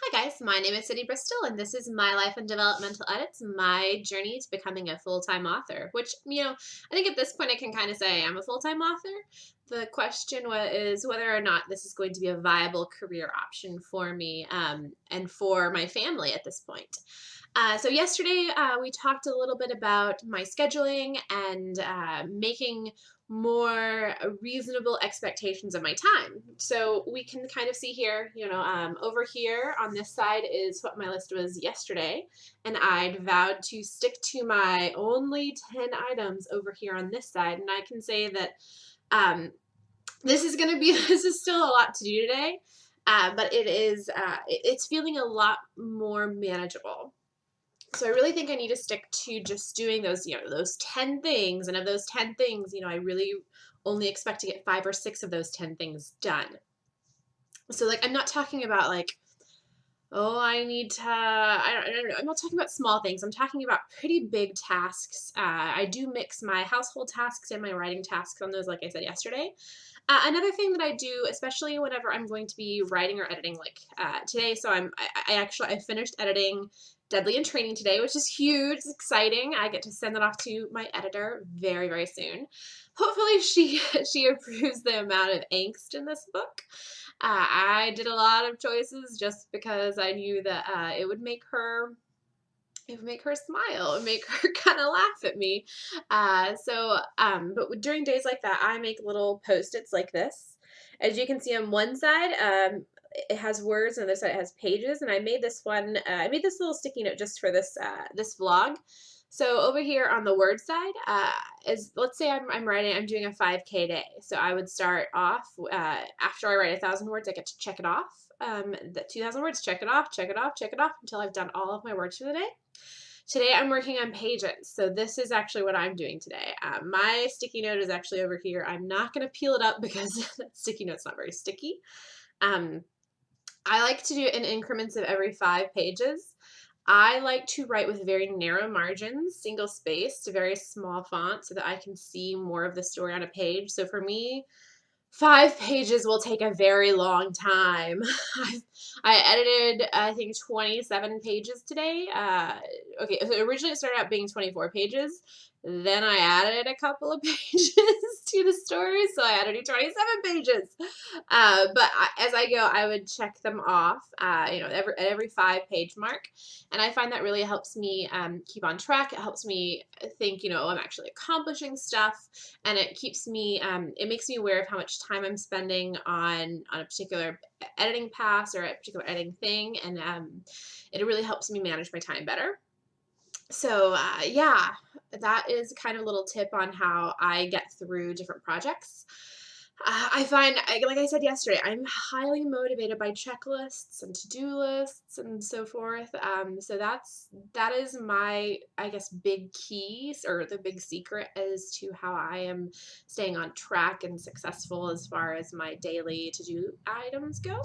Hi guys, my name is Sidney Bristol and this is my life and developmental edits, my journey to becoming a full-time author, which, I think at this point I can kind of say I'm a full-time author. The question is whether or not this is going to be a viable career option for me and for my family at this point. So yesterday we talked a little bit about my scheduling and making more reasonable expectations of my time. So we can kind of see here, over here on this side is what my list was yesterday. And I'd vowed to stick to my only 10 items over here on this side. And I can say that um, this is still a lot to do today, but it's feeling a lot more manageable. So I really think I need to stick to just doing those 10 things. And of those 10 things, I really only expect to get 5 or 6 of those 10 things done. So like, I'm not talking about like, oh, I need to, I don't know. I'm not talking about small things. I'm talking about pretty big tasks. I do mix my household tasks and my writing tasks on those, like I said yesterday. Another thing that I do, especially whenever I'm going to be writing or editing, like today, so I finished editing Deadly in Training today, which is huge. It's exciting. I get to send it off to my editor very, very soon. Hopefully she approves the amount of angst in this book. I did a lot of choices just because I knew that it would make her smile, it would make her kind of laugh at me. But during days like that, I make little post-its like this. As you can see on one side, it has words, and on the other side it has pages. And I made this one. I made this little sticky note just for this vlog. So over here on the word side, let's say I'm doing a 5K day. So I would start off after I write 1,000 words, I get to check it off. The 2,000 words, check it off, check it off, check it off until I've done all of my words for the day. Today I'm working on pages, so this is actually what I'm doing today. My sticky note is actually over here. I'm not going to peel it up because that sticky note's not very sticky. I like to do it in increments of every 5 pages. I like to write with very narrow margins, single spaced, very small font so that I can see more of the story on a page. So for me, 5 pages will take a very long time. I edited, I think, 27 pages today. Okay, so originally it started out being 24 pages. Then I added a couple of pages to the story, so I added 27 pages. As I go, I would check them off, at every 5-page mark. And I find that really helps me keep on track. It helps me think, I'm actually accomplishing stuff. And it keeps me, it makes me aware of how much time I'm spending on a particular editing pass or a particular editing thing. And it really helps me manage my time better. So yeah, that is kind of a little tip on how I get through different projects. I find, like I said yesterday, I'm highly motivated by checklists and to-do lists and so forth. So that is my, I guess, big keys or the big secret as to how I am staying on track and successful as far as my daily to-do items go.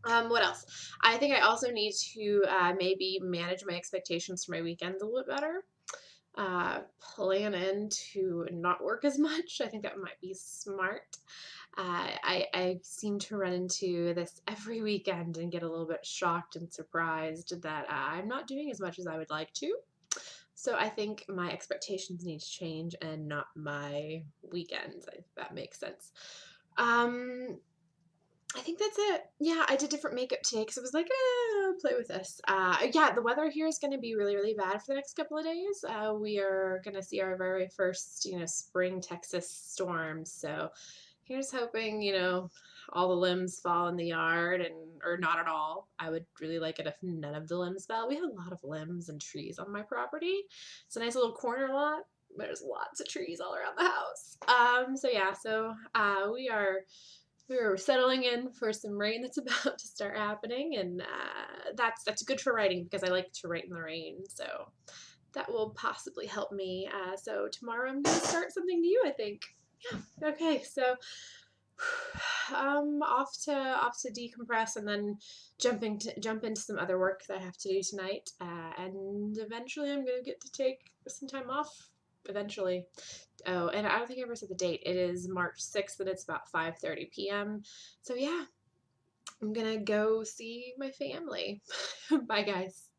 What else? I think I also need to maybe manage my expectations for my weekends a little bit better. Plan in to not work as much. I think that might be smart. I seem to run into this every weekend and get a little bit shocked and surprised that I'm not doing as much as I would like to. So I think my expectations need to change and not my weekends, if that makes sense. I think that's it. Yeah, I did different makeup today because I was like, play with this. Yeah, the weather here is going to be really, really bad for the next couple of days. We are going to see our very first, spring Texas storm. So here's hoping, all the limbs fall in the yard or not at all. I would really like it if none of the limbs fell. We have a lot of limbs and trees on my property. It's a nice little corner lot. There's lots of trees all around the house. So yeah, we're settling in for some rain that's about to start happening, and that's good for writing because I like to write in the rain, so that will possibly help me. So tomorrow I'm going to start something new, I think. Yeah, okay, so off to decompress and then jump into some other work that I have to do tonight, and eventually I'm going to get to take some time off eventually. Oh, and I don't think I ever said the date. It is March 6th and it's about 5:30 p.m. So yeah, I'm gonna go see my family. Bye, guys.